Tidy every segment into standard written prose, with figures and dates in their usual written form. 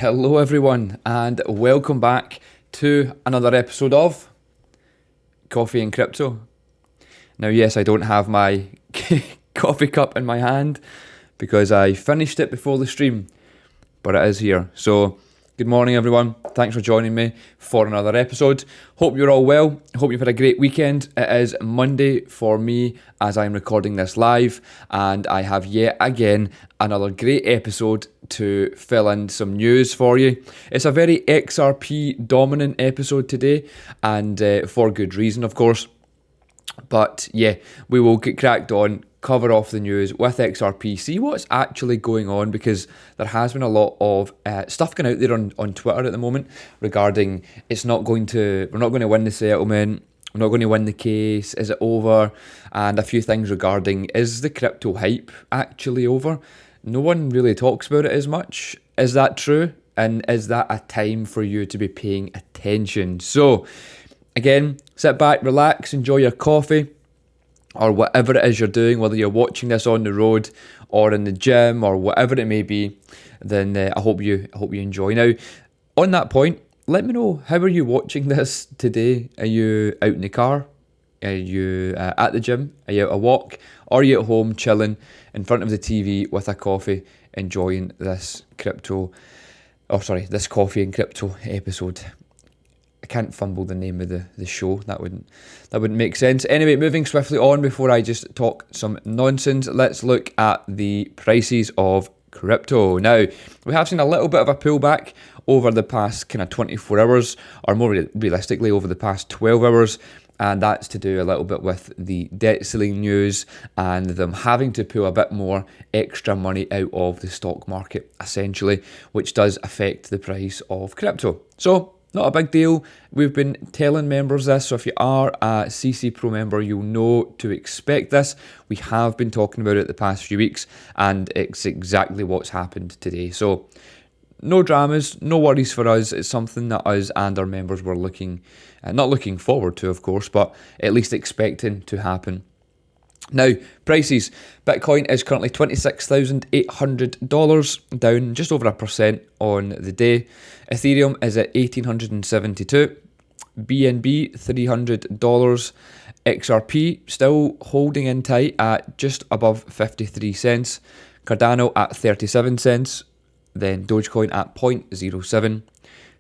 Hello everyone and welcome back to another episode of Coffee and Crypto. Now yes, I don't have my coffee cup in my hand because I finished it before the stream, but it is here. So good morning everyone, thanks for joining me for another episode. Hope you're all well, hope you've had a great weekend. It is Monday for me as I'm recording this live, and I have yet again another great episode to fill in some news for you. It's a very XRP dominant episode today, and for good reason of course. But yeah, we will get cracked on, cover off the news with XRP, see what's actually going on, because there has been a lot of stuff going out there on Twitter at the moment regarding we're not going to win the settlement, we're not going to win the case, is it over, and a few things regarding is the crypto hype actually over. No one really talks about it as much. Is that true? And is that a time for you to be paying attention? So again, sit back, relax, enjoy your coffee or whatever it is you're doing, whether you're watching this on the road or in the gym or whatever it may be, then I hope you enjoy. Now, on that point, let me know, how are you watching this today? Are you out in the car? Are you at the gym? Are you out a walk? Or are you at home chilling in front of the TV with a coffee, enjoying this this Coffee and Crypto episode? I can't fumble the name of the show. That wouldn't make sense. Anyway, moving swiftly on before I just talk some nonsense, let's look at the prices of crypto. Now, we have seen a little bit of a pullback over the past kind of 24 hours, or more realistically over the past 12 hours. And that's to do a little bit with the debt ceiling news and them having to pull a bit more extra money out of the stock market, essentially, which does affect the price of crypto. So, not a big deal. We've been telling members this, so if you are a CC Pro member, you'll know to expect this. We have been talking about it the past few weeks, and it's exactly what's happened today. So, no dramas, no worries for us. It's something that us and our members were not looking forward to, of course, but at least expecting to happen. Now, prices. Bitcoin is currently $26,800, down just over 1% on the day. Ethereum is at $1,872. BNB, $300. XRP still holding in tight at just above 53 cents. Cardano at 37 cents. Then Dogecoin at 0.07.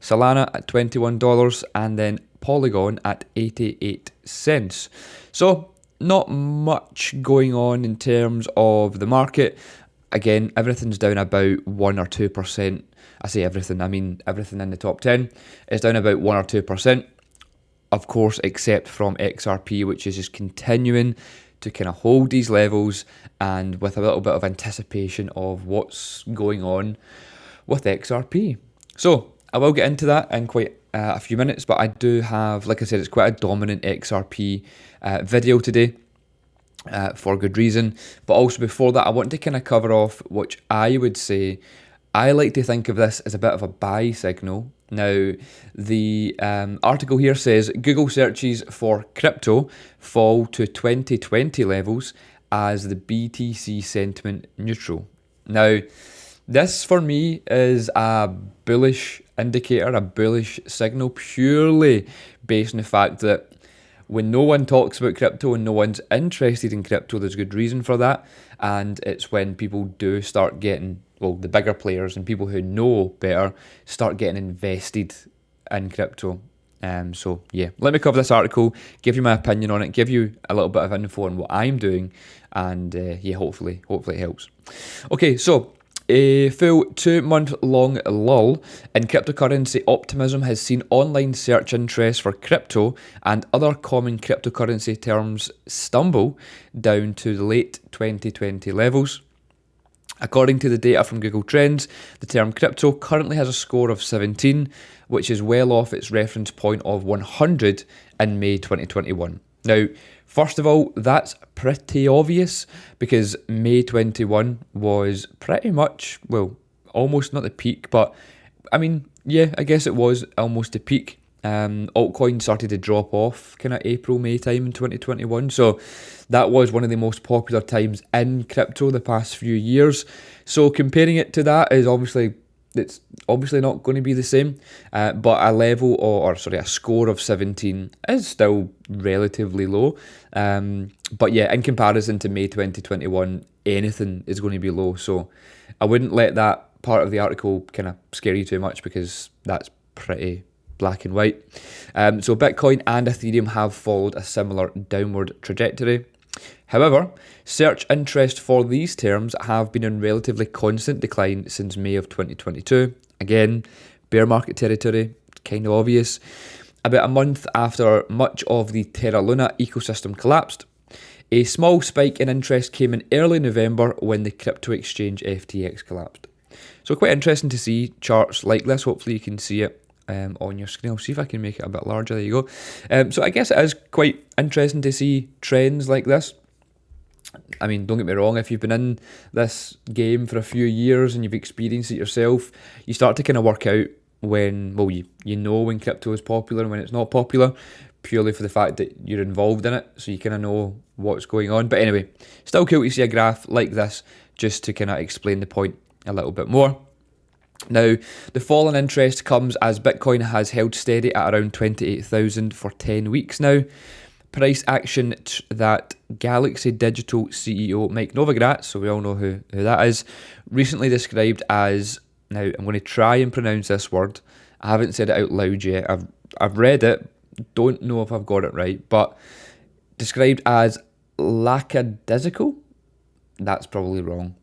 Solana at $21, and then Polygon at 88 cents. So, not much going on in terms of the market. Again, everything's down about 1 or 2%. I say everything, I mean everything in the top 10 is down about 1 or 2%. Of course, except from XRP, which is just continuing to kind of hold these levels, and with a little bit of anticipation of what's going on with XRP. So, I will get into that in quite a few minutes, but I do have, like I said, it's quite a dominant XRP video today for good reason. But also before that, I want to kind of cover off which I would say, I like to think of this as a bit of a buy signal. Now, the article here says Google searches for crypto fall to 2020 levels as the BTC sentiment neutral. Now, this for me is a bullish indicator, a bullish signal, purely based on the fact that when no one talks about crypto and no one's interested in crypto, there's good reason for that. And it's when people do start getting, the bigger players and people who know better start getting invested in crypto. So yeah, let me cover this article, give you my opinion on it, give you a little bit of info on what I'm doing, and hopefully it helps. Okay, so a full 2-month-long lull in cryptocurrency optimism has seen online search interest for crypto and other common cryptocurrency terms stumble down to the late 2020 levels. According to the data from Google Trends, the term crypto currently has a score of 17, which is well off its reference point of 100 in May 2021. Now, first of all, that's pretty obvious because May 21 was pretty much, almost not the peak, but I mean, yeah, I guess it was almost the peak. Altcoins started to drop off kind of April, May time in 2021. So that was one of the most popular times in crypto the past few years. So comparing it to that is obviously, it's obviously not going to be the same, but a score of 17 is still relatively low. But yeah, in comparison to May 2021, anything is going to be low. So I wouldn't let that part of the article kind of scare you too much, because that's pretty black and white. So Bitcoin and Ethereum have followed a similar downward trajectory. However, search interest for these terms have been in relatively constant decline since May of 2022. Again, bear market territory, kind of obvious. About a month after much of the Terra Luna ecosystem collapsed, a small spike in interest came in early November when the crypto exchange FTX collapsed. So quite interesting to see charts like this. Hopefully you can see it on your screen. I'll see if I can make it a bit larger. There you go. So I guess it is quite interesting to see trends like this. I mean, don't get me wrong, if you've been in this game for a few years and you've experienced it yourself, you start to kind of work out when, well, you know when crypto is popular and when it's not popular, purely for the fact that you're involved in it, so you kind of know what's going on. But anyway, still cool to see a graph like this, just to kind of explain the point a little bit more. Now, the fall in interest comes as Bitcoin has held steady at around 28,000 for 10 weeks now. Price action that Galaxy Digital CEO Mike Novogratz, so we all know who that is, recently described as, now I'm going to try and pronounce this word, I haven't said it out loud yet, I've read it, don't know if I've got it right, but described as lackadaisical. That's probably wrong.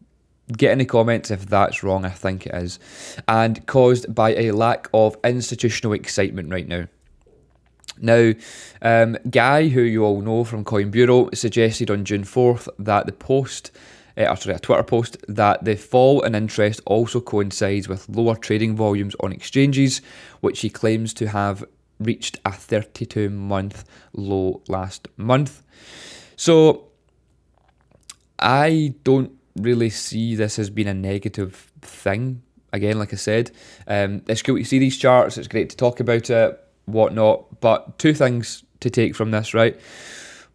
Get in the comments if that's wrong, I think it is. And caused by a lack of institutional excitement right now. Now, Guy, who you all know from Coin Bureau, suggested on June 4th that a Twitter post, that the fall in interest also coincides with lower trading volumes on exchanges, which he claims to have reached a 32-month low last month. So, I don't really see this as being a negative thing. Again, like I said, it's cool to see these charts, it's great to talk about it, whatnot, but two things to take from this, right?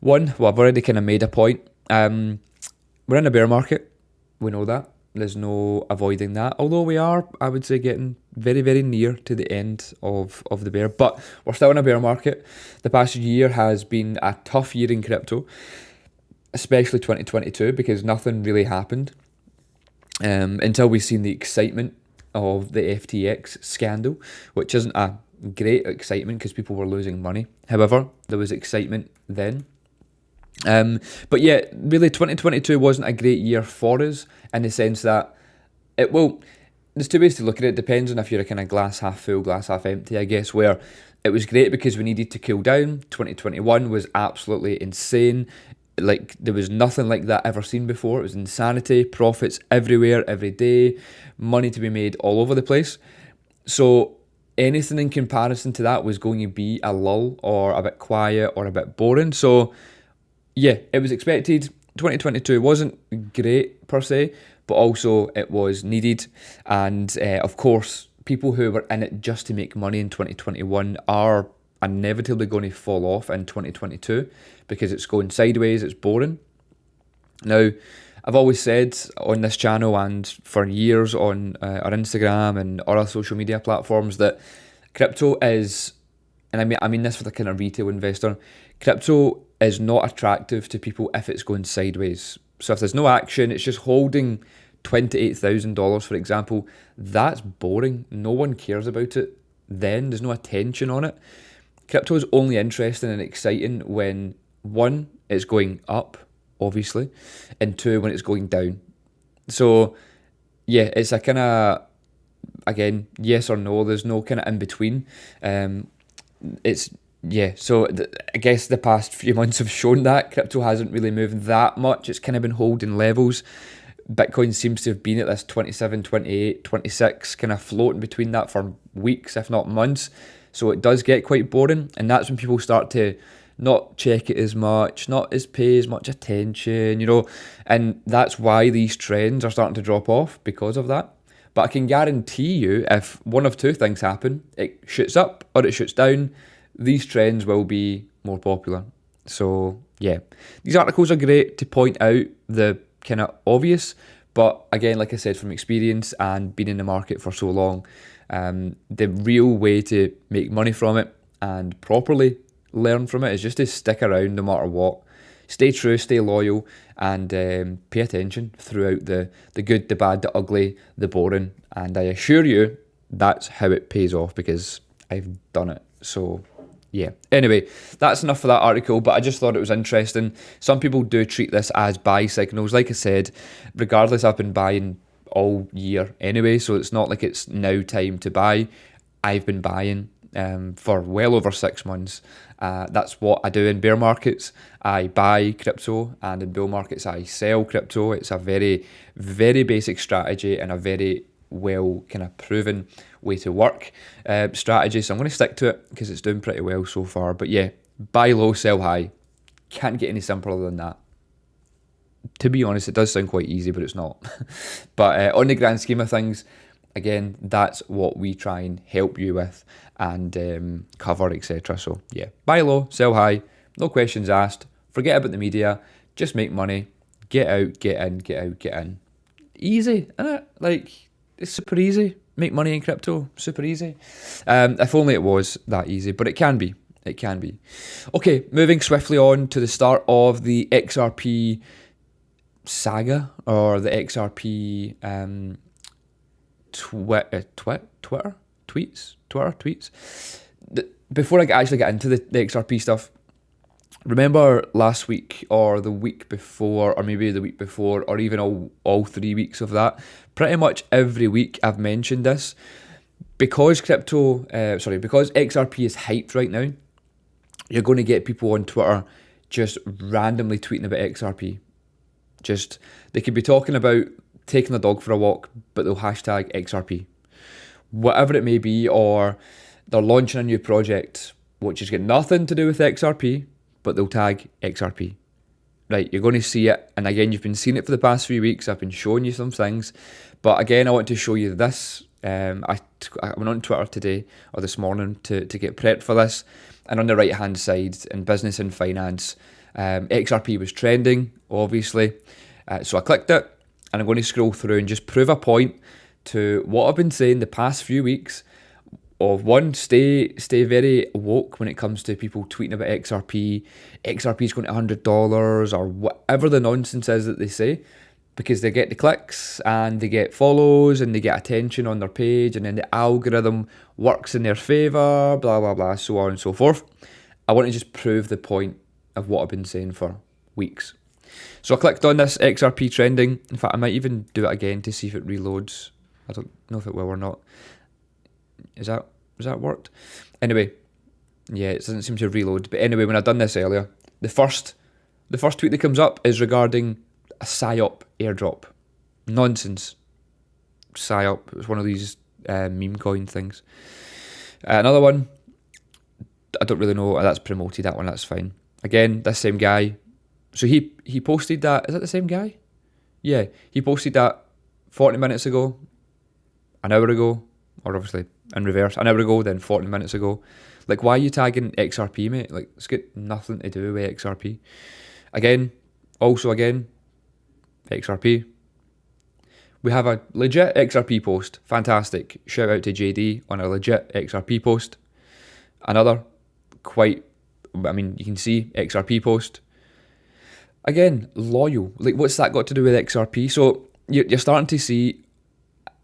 One, well, I've already kind of made a point. We're in a bear market, we know that, there's no avoiding that, although we are, I would say, getting very, very near to the end of the bear, but we're still in a bear market. The past year has been a tough year in crypto, especially 2022, because nothing really happened until we've seen the excitement of the FTX scandal, which isn't a great excitement because people were losing money. However, there was excitement then. But yeah, really 2022 wasn't a great year for us, in the sense that there's two ways to look at it. It depends on if you're a kind of glass half full, glass half empty, I guess, where it was great because we needed to cool down. 2021 was absolutely insane. Like, there was nothing like that ever seen before. It was insanity, profits everywhere, every day, money to be made all over the place. So anything in comparison to that was going to be a lull, or a bit quiet, or a bit boring. So yeah, it was expected. 2022 wasn't great per se, but also it was needed. And of course, people who were in it just to make money in 2021 are inevitably going to fall off in 2022 because it's going sideways, it's boring. Now, I've always said on this channel and for years on our Instagram and other social media platforms that crypto is, and I mean this for the kind of retail investor, crypto is not attractive to people if it's going sideways. So if there's no action, it's just holding $28,000, for example, that's boring. No one cares about it then. There's no attention on it. Crypto is only interesting and exciting when, one, it's going up, obviously, and two, when it's going down. So yeah, it's a kind of, again, yes or no. There's no kind of in between. So I guess the past few months have shown that crypto hasn't really moved that much. It's kind of been holding levels. Bitcoin seems to have been at this 27, 28, 26, kind of floating between that for weeks, if not months. So it does get quite boring, and that's when people start to not check it as much, not pay as much attention, and that's why these trends are starting to drop off because of that. But I can guarantee you, if one of two things happen, it shoots up or it shoots down, these trends will be more popular. So yeah, these articles are great to point out the kind of obvious, But again, like I said, from experience and being in the market for so long, the real way to make money from it and properly learn from it is just to stick around no matter what. Stay true, stay loyal, and pay attention throughout the good, the bad, the ugly, the boring. And I assure you, that's how it pays off, because I've done it. So yeah. Anyway, that's enough for that article, but I just thought it was interesting. Some people do treat this as buy signals. Like I said, regardless, I've been buying all year anyway, so it's not like it's now time to buy. I've been buying for well over 6 months. That's what I do in bear markets. I buy crypto, and in bull markets I sell crypto. It's a very, very basic strategy and a very well kind of proven way to work strategy. So I'm going to stick to it because it's doing pretty well so far. But yeah, buy low, sell high. Can't get any simpler than that. To be honest, it does sound quite easy, but it's not. But on the grand scheme of things, again, that's what we try and help you with and cover, etc. So yeah, buy low, sell high, no questions asked. Forget about the media, just make money, get out, get in, get out, get in. Easy, isn't it? Like, it's super easy. Make money in crypto, super easy. If only it was that easy, but it can be. It can be. Okay, moving swiftly on to the start of the XRP saga, or the XRP Twitter tweets. Before I actually get into the XRP stuff, remember last week or the week before, or maybe the week before, or even all 3 weeks of that, pretty much every week I've mentioned this. Because because XRP is hyped right now, you're going to get people on Twitter just randomly tweeting about XRP. They could be talking about taking a dog for a walk, but they'll hashtag XRP. Whatever it may be, or they're launching a new project which has got nothing to do with XRP, but they'll tag XRP. Right, you're going to see it, and again, you've been seeing it for the past 3 weeks. I've been showing you some things, but again, I want to show you this. I went on Twitter today, or this morning, to get prepped for this, and on the right hand side, in business and finance, XRP was trending, obviously. So I clicked it, and I'm going to scroll through and just prove a point to what I've been saying the past few weeks of, one, stay very woke when it comes to people tweeting about XRP. XRP is going to $100 or whatever the nonsense is that they say, because they get the clicks and they get follows and they get attention on their page, and then the algorithm works in their favour, blah, blah, blah, so on and so forth. I want to just prove the point of what I've been saying for weeks. So I clicked on this XRP Trending. In fact, I might even do it again to see if it reloads. I don't know if it will or not. Has that worked? Anyway, yeah, it doesn't seem to reload. But anyway, when I done this earlier, the first tweet that comes up is regarding a PSYOP airdrop. Nonsense. PSYOP. It was one of these meme coin things. Another one, I don't really know. That's promoted, that one, that's fine. Again, this same guy. So he posted that. Is that the same guy? Yeah, he posted that 40 minutes ago, an hour ago, or obviously in reverse, an hour ago, then 40 minutes ago. Like, why are you tagging XRP, mate? Like, it's got nothing to do with XRP. Again, XRP. We have a legit XRP post. Fantastic. Shout out to JD on a legit XRP post. Another you can see XRP post. Again, loyal. Like, what's that got to do with XRP? So you're starting to see,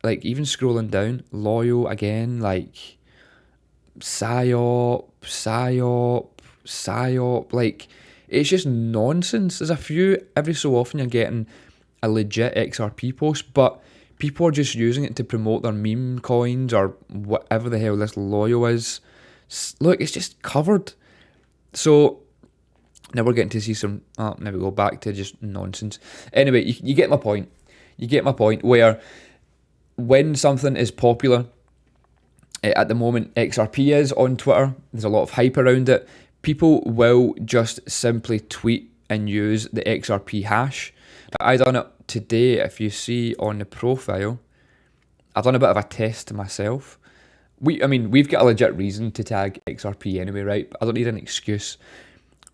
like, even scrolling down, loyal again, like PSYOP. Like, it's just nonsense. There's a few, every so often you're getting a legit XRP post, but people are just using it to promote their meme coins or whatever the hell this loyal is. Look, it's just covered. So now we're getting to see some, now we go back to just nonsense. Anyway, you get my point. You get my point, where when something is popular, at the moment XRP is on Twitter, there's a lot of hype around it, people will just simply tweet and use the XRP hash. I done it today. If you see on the profile, I've done a bit of a test myself. We've got a legit reason to tag XRP anyway, right? I don't need an excuse.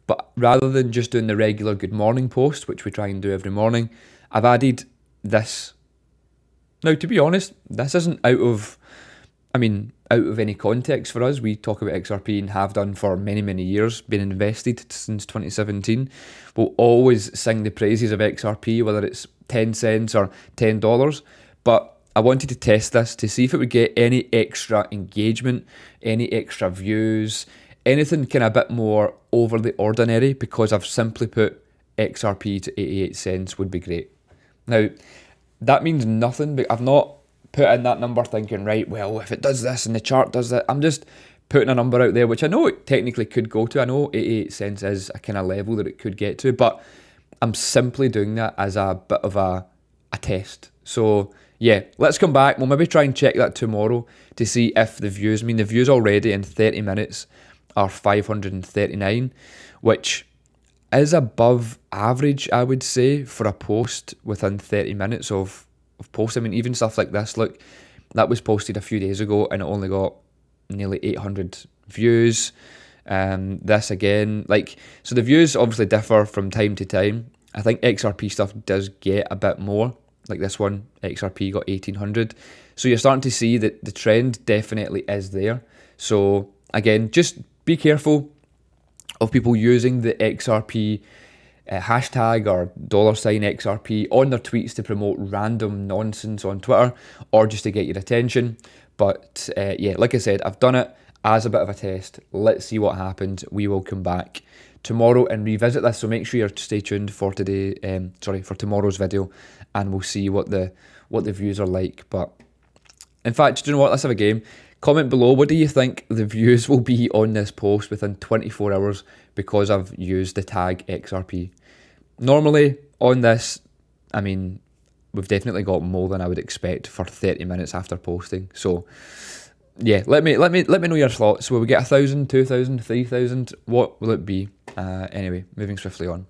But rather than just doing the regular good morning post, which we try and do every morning, I've added this. Now, to be honest, this isn't out of any context for us. We talk about XRP and have done for many, many years, been invested since 2017. We'll always sing the praises of XRP, whether it's 10 cents or $10. But I wanted to test this to see if it would get any extra engagement, any extra views, anything kind of a bit more over the ordinary, because I've simply put XRP to 88 cents would be great. Now, that means nothing, but I've not put in that number thinking, right, well, if it does this and the chart does that, I'm just putting a number out there, which I know it technically could go to. I know 88 cents is a kind of level that it could get to, but I'm simply doing that as a bit of a test. So yeah, let's come back. We'll maybe try and check that tomorrow to see if the views, the views already in 30 minutes are 539, which is above average, I would say, for a post within 30 minutes of post. Even stuff like this, look, that was posted a few days ago and it only got nearly 800 views. This again, so the views obviously differ from time to time. I think XRP stuff does get a bit more. Like this one, XRP got 1800. So you're starting to see that the trend definitely is there. So again, just be careful of people using the XRP hashtag or $XRP on their tweets to promote random nonsense on Twitter or just to get your attention. But yeah, like I said, I've done it as a bit of a test. Let's see what happens. We will come back tomorrow and revisit this. So make sure you stay tuned for for tomorrow's video, and we'll see what the views are like. But in fact, do you know what? Let's have a game. Comment below, what do you think the views will be on this post within 24 hours because I've used the tag XRP? Normally on this, we've definitely got more than I would expect for 30 minutes after posting. So yeah, let me know your thoughts. Will we get 1,000, 2,000, 3,000? What will it be? Anyway, moving swiftly on.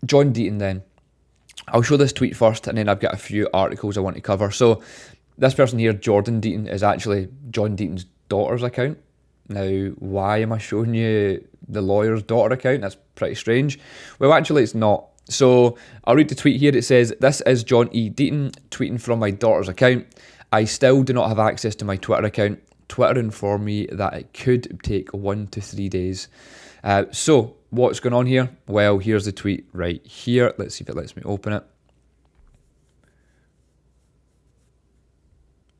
John Deaton then. I'll show this tweet first and then I've got a few articles I want to cover. So this person here, Jordan Deaton, is actually John Deaton's daughter's account. Now, why am I showing you the lawyer's daughter account? That's pretty strange. Well, actually, it's not. So I'll read the tweet here. It says, "This is John E. Deaton tweeting from my daughter's account. I still do not have access to my Twitter account. Twitter informed me that it could take 1 to 3 days. So what's going on here? Well, here's the tweet right here. Let's see if it lets me open it.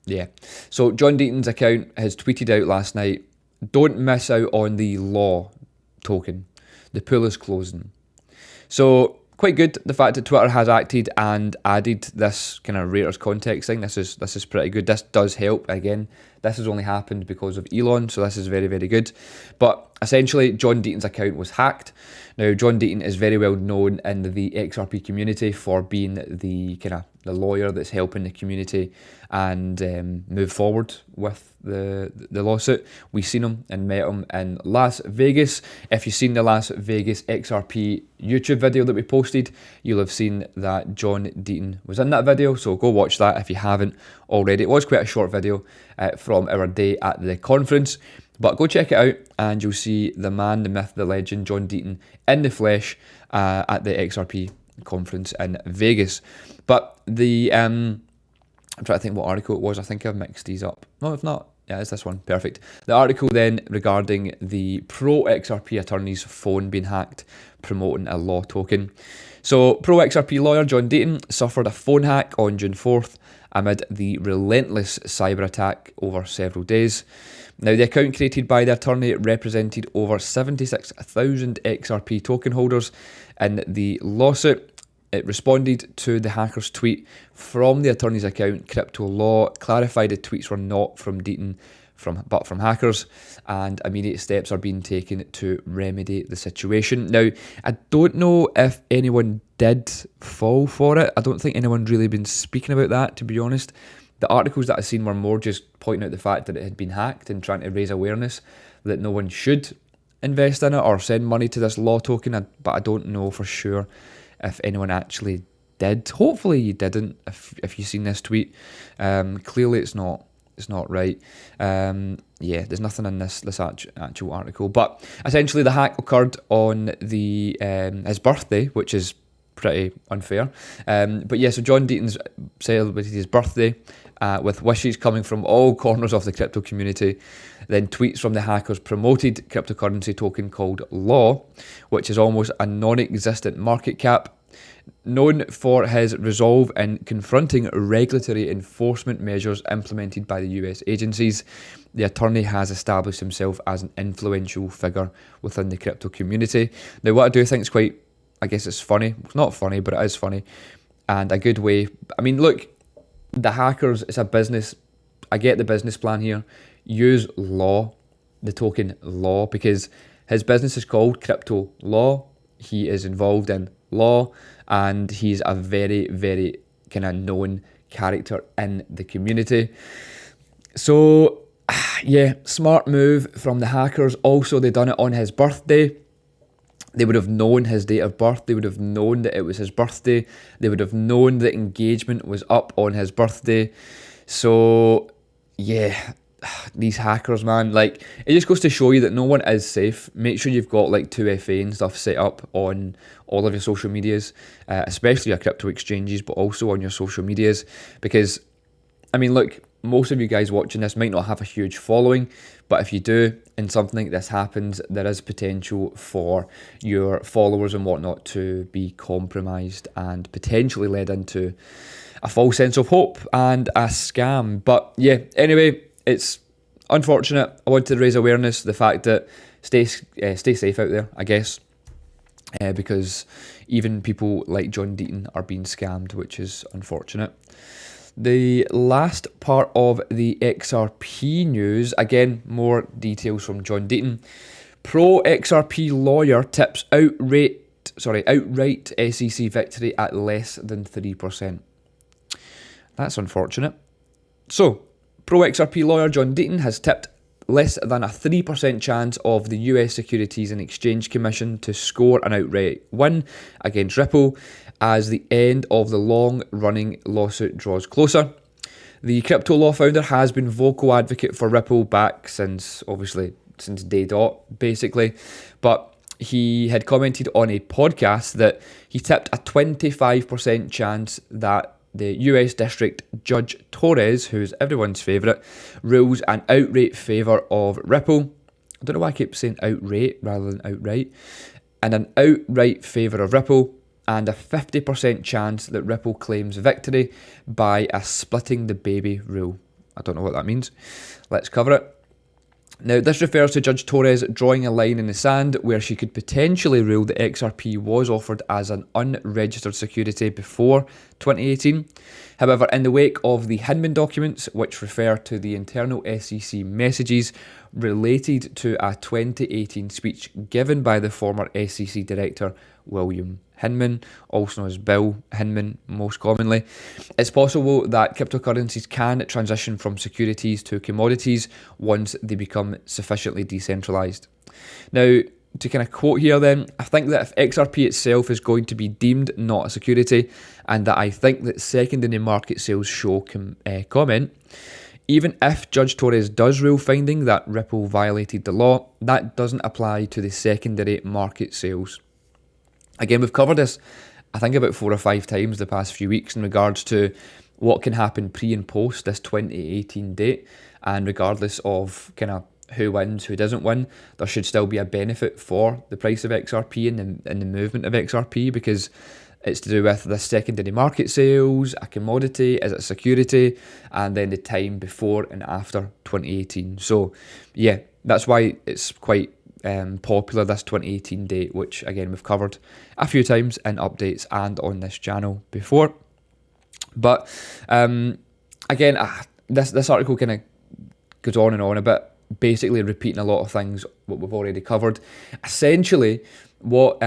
Yeah. So John Deaton's account has tweeted out last night, "Don't miss out on the law token. The pool is closing." So quite good, the fact that Twitter has acted and added this kind of Raiders context thing. This is pretty good. This does help. Again, this has only happened because of Elon, so this is very, very good. But essentially, John Deaton's account was hacked. Now, John Deaton is very well known in the XRP community for being the lawyer that's helping the community and move forward with the lawsuit. We've seen him and met him in Las Vegas. If you've seen the Las Vegas XRP YouTube video that we posted, you'll have seen that John Deaton was in that video, so go watch that if you haven't already. It was quite a short video from our day at the conference, but go check it out and you'll see the man, the myth, the legend, John Deaton in the flesh at the XRP conference in Vegas. But I'm trying to think what article it was. I think I've mixed these up. No, if not, yeah, it's this one. Perfect. The article then regarding the pro XRP attorney's phone being hacked, promoting a law token. So pro XRP lawyer John Deaton suffered a phone hack on June 4th amid the relentless cyber attack over several days. Now, the account created by the attorney represented over 76,000 XRP token holders in the lawsuit. It responded to the hacker's tweet from the attorney's account. Crypto Law clarified the tweets were not from Deaton, but from hackers, and immediate steps are being taken to remedy the situation. Now, I don't know if anyone did fall for it. I don't think anyone's really been speaking about that, to be honest. The articles that I've seen were more just pointing out the fact that it had been hacked and trying to raise awareness that no one should invest in it or send money to this law token, but I don't know for sure if anyone actually did. Hopefully you didn't if you've seen this tweet. Clearly it's not right. Yeah, there's nothing in this actual article. But essentially the hack occurred on his birthday, which is pretty unfair. But yeah, so John Deaton's celebrated his birthday with wishes coming from all corners of the crypto community. Then tweets from the hackers promoted cryptocurrency token called Law, which is almost a non-existent market cap. Known for his resolve in confronting regulatory enforcement measures implemented by the US agencies, the attorney has established himself as an influential figure within the crypto community. Now, what I do think is quite, I guess it's funny. It's not funny, but it is funny. And a good way. I mean, look, the hackers, it's a business. I get the business plan here. Use Law, the token Law, because his business is called Crypto Law. He is involved in law, and he's a very, very kind of known character in the community. So, yeah, smart move from the hackers. Also, they done it on his birthday. They would have known his date of birth. They would have known that it was his birthday. They would have known that engagement was up on his birthday. So, yeah, these hackers, man, like, it just goes to show you that no one is safe. Make sure you've got like 2FA and stuff set up on all of your social medias, especially your crypto exchanges, but also on your social medias, because, I mean, look, most of you guys watching this might not have a huge following, but if you do and something like this happens, there is potential for your followers and whatnot to be compromised and potentially led into a false sense of hope and a scam. But yeah, anyway, it's unfortunate. I wanted to raise awareness of the fact that stay safe out there, I guess, because even people like John Deaton are being scammed, which is unfortunate. The last part of the XRP news, again, more details from John Deaton. Pro XRP lawyer tips outright SEC victory at less than 3%. That's unfortunate. So, Pro XRP lawyer John Deaton has tipped less than a 3% chance of the US Securities and Exchange Commission to score an outright win against Ripple as the end of the long-running lawsuit draws closer. The crypto law founder has been vocal advocate for Ripple back since day dot, basically. But he had commented on a podcast that he tipped a 25% chance that the US District Judge Torres, who's everyone's favourite, rules an outright favour of Ripple. I don't know why I keep saying outright rather than outright. And an outright favour of Ripple, and a 50% chance that Ripple claims victory by a splitting the baby rule. I don't know what that means. Let's cover it. Now, this refers to Judge Torres drawing a line in the sand where she could potentially rule that XRP was offered as an unregistered security before 2018. However, in the wake of the Hinman documents, which refer to the internal SEC messages related to a 2018 speech given by the former SEC Director William Hinman, also known as Bill Hinman most commonly, it's possible that cryptocurrencies can transition from securities to commodities once they become sufficiently decentralized. Now, to kind of quote here then, I think that if XRP itself is going to be deemed not a security, and that I think that secondary market sales show comment, even if Judge Torres does rule finding that Ripple violated the law, that doesn't apply to the secondary market sales. Again, we've covered this, I think, about 4 or 5 times the past few weeks in regards to what can happen pre and post this 2018 date, and regardless of kind of who wins, who doesn't win, there should still be a benefit for the price of XRP and the movement of XRP, because it's to do with the secondary market sales, a commodity, is it a security, and then the time before and after 2018. So yeah, that's why it's quite popular, this 2018 date, which again we've covered a few times in updates and on this channel before. But again, this article kind of goes on and on a bit, basically repeating a lot of things what we've already covered. Essentially, what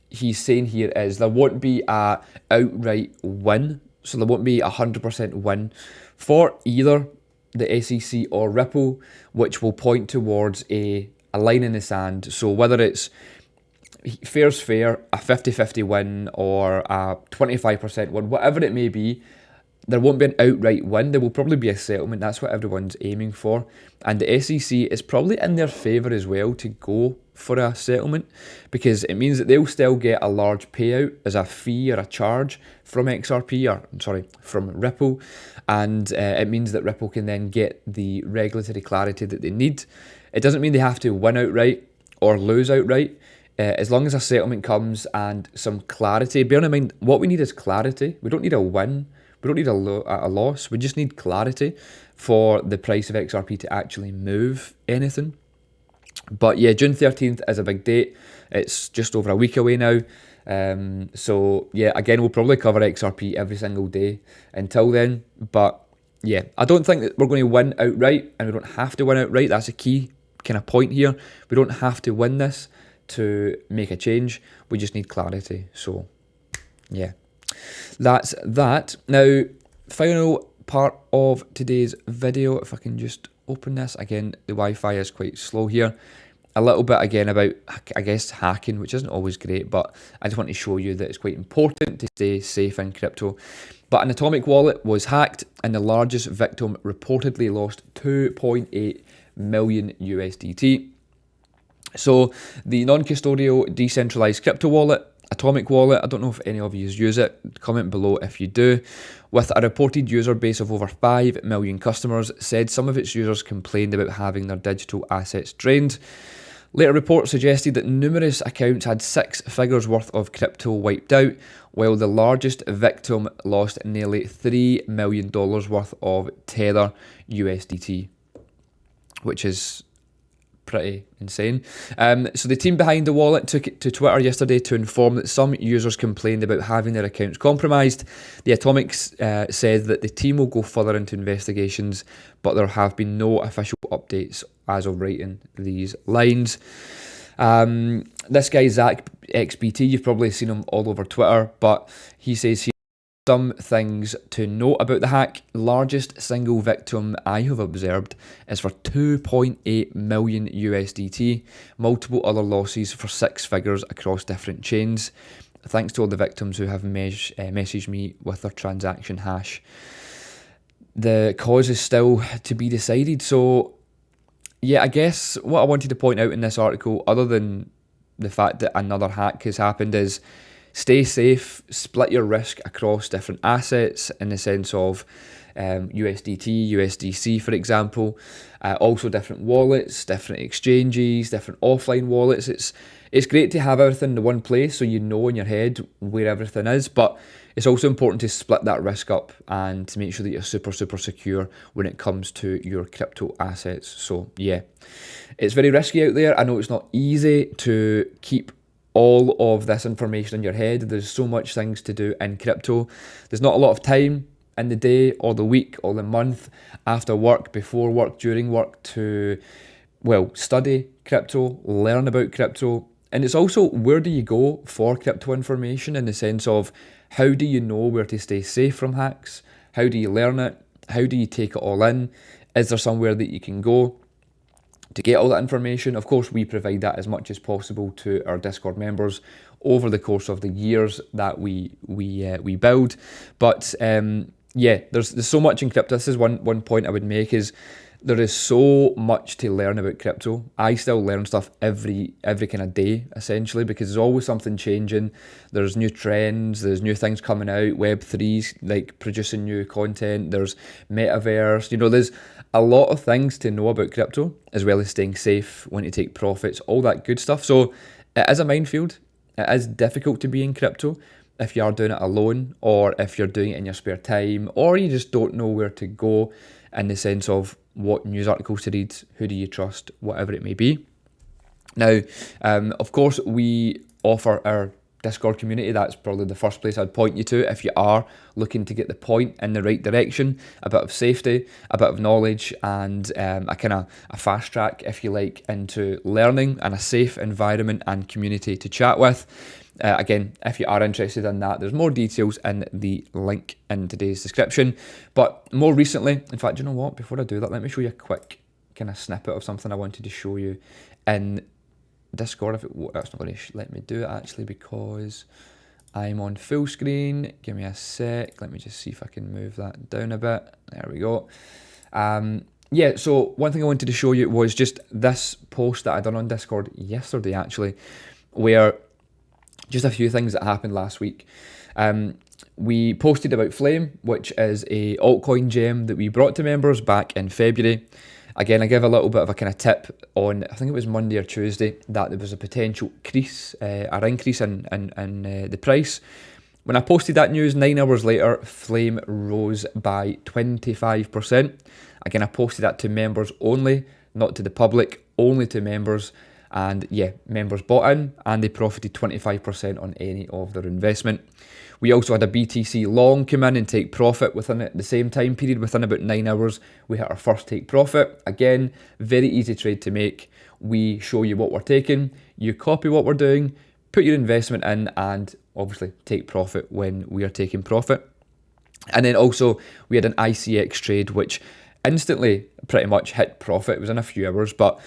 he's saying here is there won't be a outright win, so there won't be 100% win for either the SEC or Ripple, which will point towards a line in the sand. So whether it's fair's fair, a 50-50 win, or a 25% win, whatever it may be, there won't be an outright win. There will probably be a settlement. That's what everyone's aiming for. And the SEC is probably in their favour as well to go for a settlement, because it means that they'll still get a large payout as a fee or a charge from from Ripple, and it means that Ripple can then get the regulatory clarity that they need. It doesn't mean they have to win outright or lose outright. As long as a settlement comes and some clarity, bearing in mind what we need is clarity. We don't need a win. We don't need a loss. We just need clarity for the price of XRP to actually move anything. But yeah, June 13th is a big date. It's just over a week away now. So yeah, again, we'll probably cover XRP every single day until then. But yeah, I don't think that we're going to win outright, and we don't have to win outright. That's a key kind of point here. We don't have to win this to make a change. We just need clarity. So yeah, that's that. Now, final part of today's video, if I can just open this again, the Wi-Fi is quite slow here. A little bit again about, I guess, hacking, which isn't always great, but I just want to show you that it's quite important to stay safe in crypto. But an Atomic wallet was hacked, and the largest victim reportedly lost 2.8 million USDT. So the non-custodial decentralized crypto wallet, Atomic wallet, I don't know if any of you use it, comment below if you do, with a reported user base of over 5 million customers, said some of its users complained about having their digital assets drained. Later reports suggested that numerous accounts had 6 figures worth of crypto wiped out, while the largest victim lost nearly $3 million worth of Tether USDT, which is pretty insane. So the team behind the wallet took it to Twitter yesterday to inform that some users complained about having their accounts compromised. The Atomics said that the team will go further into investigations, but there have been no official updates as of writing these lines. This guy, Zach XBT, you've probably seen him all over Twitter, but he says some things to note about the hack. Largest single victim I have observed is for 2.8 million USDT, multiple other losses for 6 figures across different chains. Thanks to all the victims who have messaged me with their transaction hash. The cause is still to be decided. So yeah, I guess what I wanted to point out in this article, other than the fact that another hack has happened, is stay safe, split your risk across different assets in the sense of USDT, USDC, for example. Also different wallets, different exchanges, different offline wallets. It's great to have everything in the one place so you know in your head where everything is, but it's also important to split that risk up and to make sure that you're super, super secure when it comes to your crypto assets. So yeah, it's very risky out there. I know it's not easy to keep all of this information in your head. There's so much things to do in crypto. There's not a lot of time in the day or the week or the month, after work, before work, during work, to, well, study crypto, learn about crypto. And it's also, where do you go for crypto information, in the sense of how do you know where to stay safe from hacks? How do you learn it? How do you take it all in? Is there somewhere that you can go to get all that information? Of course, we provide that as much as possible to our Discord members over the course of the years that we build. But yeah, there's so much in crypto. This is one point I would make, is there is so much to learn about crypto. I still learn stuff every kind of day, essentially, because there's always something changing. There's new trends, there's new things coming out, Web3's like producing new content, there's metaverse, there's a lot of things to know about crypto, as well as staying safe, when to take profits, all that good stuff. So it is a minefield. It is difficult to be in crypto if you are doing it alone, or if you're doing it in your spare time, or you just don't know where to go in the sense of what news articles to read, who do you trust, whatever it may be. Now, of course, we offer our Discord community. That's probably the first place I'd point you to if you are looking to get the point in the right direction, a bit of safety, a bit of knowledge, and a fast track, if you like, into learning, and a safe environment and community to chat with. Again, if you are interested in that, there's more details in the link in today's description. But more recently, in fact, you know what? Before I do that, let me show you a quick kind of snippet of something I wanted to show you in Discord. That's not going to let me do it, actually, because I'm on full screen. Give me a sec. Let me just see if I can move that down a bit. There we go. yeah, so one thing I wanted to show you was just this post that I done on Discord yesterday, actually, where just a few things that happened last week. We posted about Flame, which is a altcoin gem that we brought to members back in February. Again, I gave a little bit of a kind of tip on, I think it was Monday or Tuesday, that there was a potential increase in the price. When I posted that news, 9 hours later, Flame rose by 25%. Again, I posted that to members only, not to the public, only to members. And yeah, members bought in and they profited 25% on any of their investment. We also had a BTC long come in and take profit within it. The same time period, within about 9 hours, we hit our first take profit. Again, very easy trade to make. We show you what we're taking, you copy what we're doing, put your investment in, and obviously take profit when we are taking profit. And then also we had an ICX trade, which instantly pretty much hit profit. It was in a few hours, but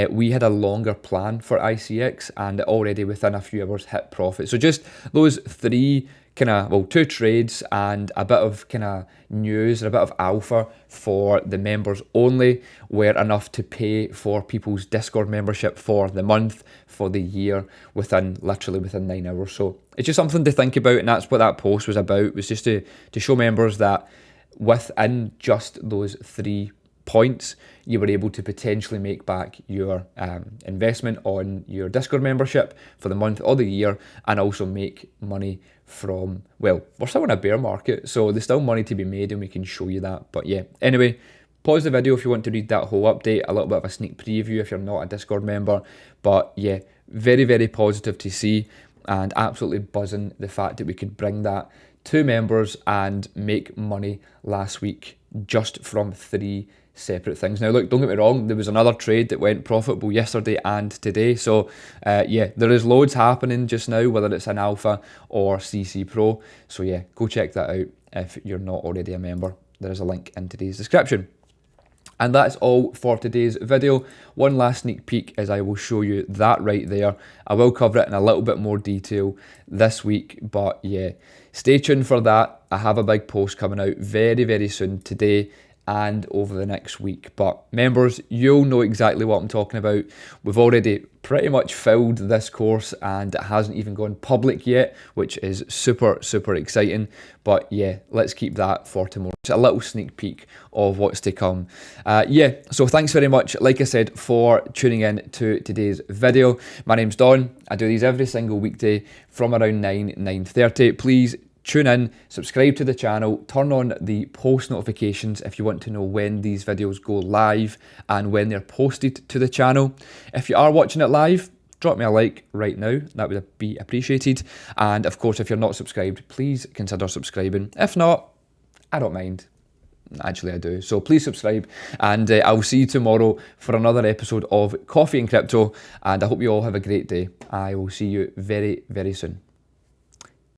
we had a longer plan for ICX and already within a few hours hit profit. So just those three two trades and a bit of kind of news and a bit of alpha for the members only were enough to pay for people's Discord membership for the month, for the year, literally within 9 hours. So it's just something to think about, and that's what that post was about. It was just to show members that within just those 3 points, you were able to potentially make back your investment on your Discord membership for the month or the year, and also make money from, well, we're still in a bear market, so there's still money to be made, and we can show you that. But yeah, anyway, pause the video if you want to read that whole update, a little bit of a sneak preview if you're not a Discord member. But yeah, very, very positive to see, and absolutely buzzing the fact that we could bring that to members and make money last week just from 3 separate things. Now look, don't get me wrong, there was another trade that went profitable yesterday and today, so yeah, there is loads happening just now, whether it's an alpha or CC Pro. So yeah, go check that out if you're not already a member. There is a link in today's description. And that's all for today's video. One last sneak peek as I will show you that right there. I will cover it in a little bit more detail this week, but yeah, stay tuned for that. I have a big post coming out very, very soon today and over the next week. But members, you'll know exactly what I'm talking about. We've already pretty much filled this course and it hasn't even gone public yet, which is super, super exciting. But yeah, let's keep that for tomorrow. Just a little sneak peek of what's to come. Yeah, so thanks very much, like I said, for tuning in to today's video. My name's Don. I do these every single weekday from around 9:30. Please tune in, subscribe to the channel, turn on the post notifications if you want to know when these videos go live and when they're posted to the channel. If you are watching it live, drop me a like right now, that would be appreciated. And of course, if you're not subscribed, please consider subscribing. If not, I don't mind. Actually, I do. So please subscribe, and I'll see you tomorrow for another episode of Coffee and Crypto, and I hope you all have a great day. I will see you very, very soon.